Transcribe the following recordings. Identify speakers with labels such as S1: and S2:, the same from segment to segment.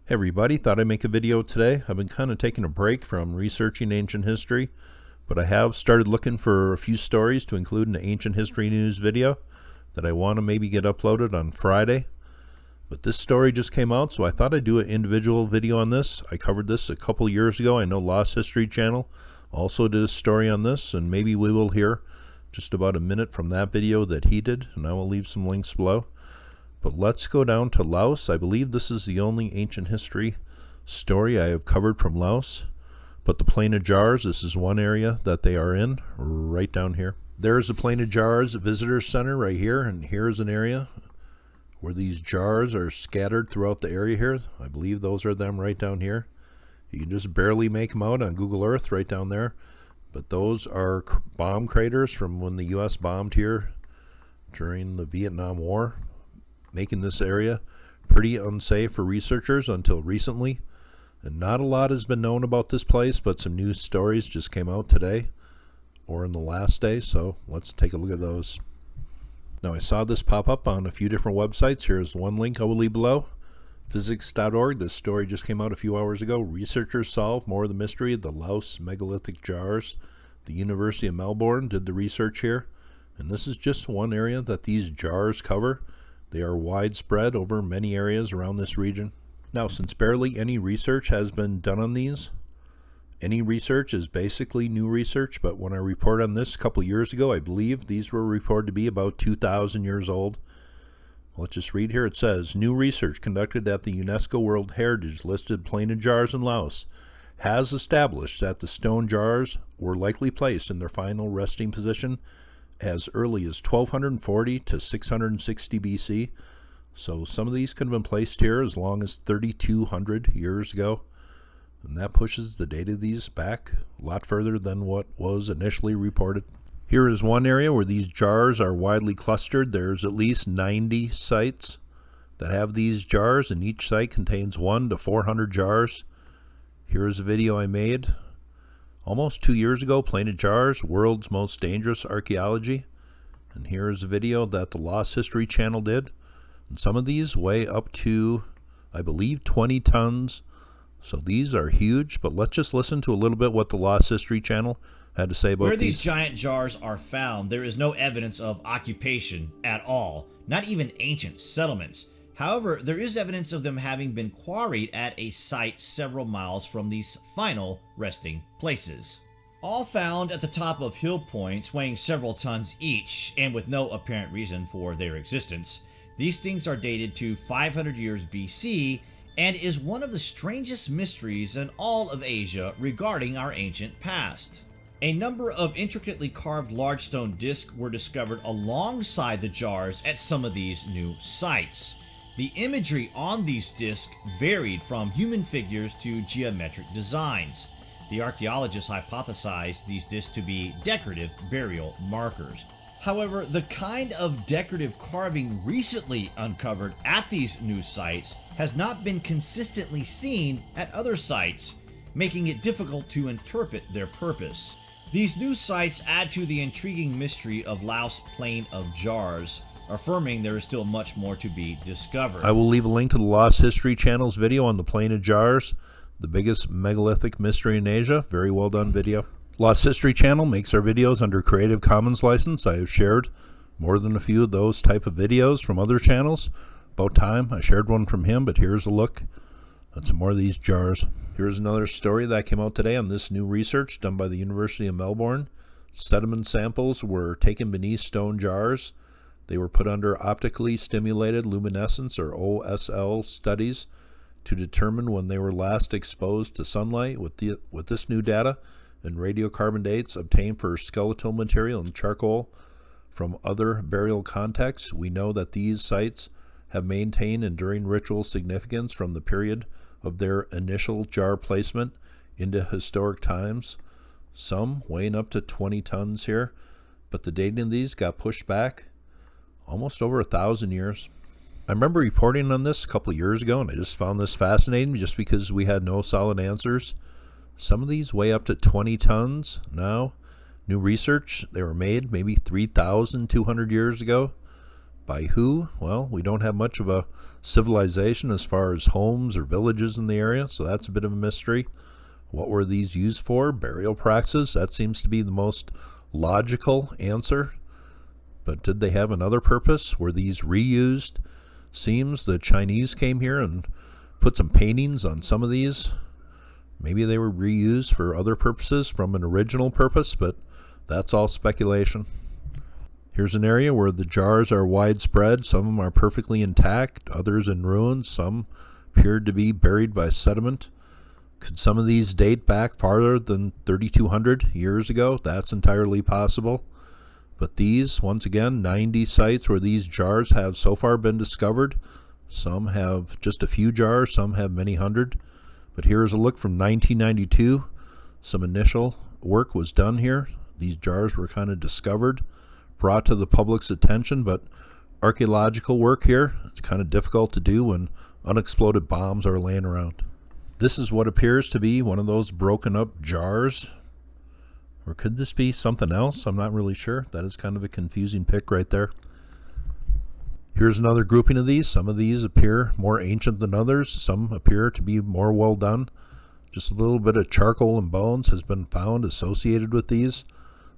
S1: Hey everybody, thought I'd make a video today. I've been kind of taking a break from researching ancient history, but I have started looking for a few stories to include in the ancient history news video that I want to maybe get uploaded on Friday. But this story just came out, so I thought I'd do an individual video on this. I covered this a couple years ago. I know Lost History Channel also did a story on this, and maybe we will hear just about a minute from that video that he did, and I will leave some links below. But let's go down to Laos. I believe this is the only ancient history story I have covered from Laos. But the Plain of Jars, this is one area that they are in, right down here. There's the Plain of Jars Visitor Center right here, and here's an area where these jars are scattered throughout the area here. I believe those are them right down here. You can just barely make them out on Google Earth right down there. But those are bomb craters from when the U.S. bombed here during the Vietnam War, making this area pretty unsafe for researchers until recently. And not a lot has been known about this place, but some news stories just came out today or in the last day, so let's take a look at those. Now, I saw this pop up on a few different websites. Here's one link I will leave below. Physics.org. This story just came out a few hours ago. Researchers solve more of the mystery of the Laos megalithic jars. The University of Melbourne did the research here, and this is just one area that these jars cover. They are widespread over many areas around this region. Now, since barely any research has been done on these, any research is basically new research, but when I reported on this a couple years ago, I believe these were reported to be about 2,000 years old. Let's just read here. It says, new research conducted at the UNESCO World Heritage listed Plain of Jars in Laos has established that the stone jars were likely placed in their final resting position as early as 1240 to 660 BC. So some of these could have been placed here as long as 3,200 years ago. And that pushes the date of these back a lot further than what was initially reported. Here is one area where these jars are widely clustered. There's at least 90 sites that have these jars, and each site contains 1 to 400 jars. Here is a video I made almost 2 years ago, Plain of Jars, World's Most Dangerous Archaeology. And here is a video that the Lost History Channel did. And some of these weigh up to, I believe, 20 tons. So these are huge, but let's just listen to a little bit what the Lost History Channel had to say about
S2: Where these giant jars are found, there is no evidence of occupation at all, not even ancient settlements. However, there is evidence of them having been quarried at a site several miles from these final resting places. All found at the top of hill points weighing several tons each, and with no apparent reason for their existence. These things are dated to 500 years BC, and is one of the strangest mysteries in all of Asia regarding our ancient past. A number of intricately carved large stone discs were discovered alongside the jars at some of these new sites. The imagery on these discs varied from human figures to geometric designs. The archaeologists hypothesized these discs to be decorative burial markers. However, the kind of decorative carving recently uncovered at these new sites has not been consistently seen at other sites, making it difficult to interpret their purpose. These new sites add to the intriguing mystery of Laos Plain of Jars, affirming there is still much more to be discovered.
S1: I will leave a link to the Lost History Channel's video on the Plain of Jars, the biggest megalithic mystery in Asia. Very well done video. Lost History Channel makes our videos under Creative Commons license. I have shared more than a few of those type of videos from other channels. About time I shared one from him, but here's a look at some more of these jars. Here's another story that came out today on this new research done by the University of Melbourne. Sediment samples were taken beneath stone jars. They were put under optically stimulated luminescence, or OSL, studies to determine when they were last exposed to sunlight. With this new data and radiocarbon dates obtained for skeletal material and charcoal from other burial contexts, we know that these sites have maintained enduring ritual significance from the period of their initial jar placement into historic times. Some weighing up to 20 tons here, but the dating of these got pushed back almost over 1,000 years. I remember reporting on this a couple of years ago, and I just found this fascinating just because we had no solid answers. Some of these weigh up to 20 tons now. New research, they were made maybe 3,200 years ago. By who? Well, we don't have much of a civilization as far as homes or villages in the area, so that's a bit of a mystery. What were these used for? Burial practices? That seems to be the most logical answer. But did they have another purpose? Were these reused? Seems the Chinese came here and put some paintings on some of these. Maybe they were reused for other purposes from an original purpose, but that's all speculation. Here's an area where the jars are widespread. Some of them are perfectly intact, others in ruins. Some appeared to be buried by sediment. Could some of these date back farther than 3,200 years ago? That's entirely possible. But these, once again, 90 sites where these jars have so far been discovered. Some have just a few jars, some have many hundred. But here's a look from 1992. Some initial work was done here. These jars were kind of discovered, brought to the public's attention, but archaeological work here, it's kind of difficult to do when unexploded bombs are laying around. This is what appears to be one of those broken up jars. Or could this be something else? I'm not really sure. That is kind of a confusing pic right there. Here's another grouping of these. Some of these appear more ancient than others. Some appear to be more well done. Just a little bit of charcoal and bones has been found associated with these.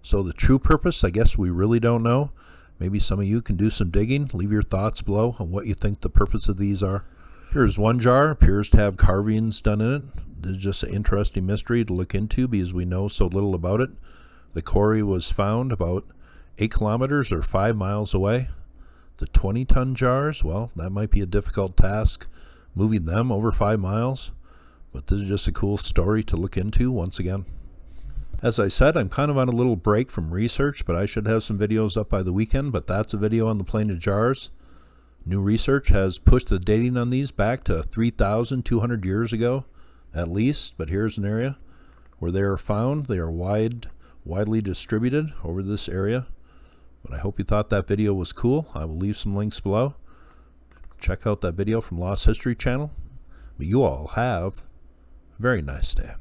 S1: So the true purpose, I guess we really don't know. Maybe some of you can do some digging. Leave your thoughts below on what you think the purpose of these are. Here's one jar. Appears to have carvings done in it. This is just an interesting mystery to look into because we know so little about it. The quarry was found about 8 kilometers or 5 miles away. The 20-ton jars, well, that might be a difficult task, moving them over 5 miles. But this is just a cool story to look into once again. As I said, I'm kind of on a little break from research, but I should have some videos up by the weekend. But that's a video on the plane of jars. New research has pushed the dating on these back to 3,200 years ago, at least. But here's an area where they are found. They are widely distributed over this area. But I hope you thought that video was cool. I will leave some links below. Check out that video from Lost History Channel. But you all have a very nice day.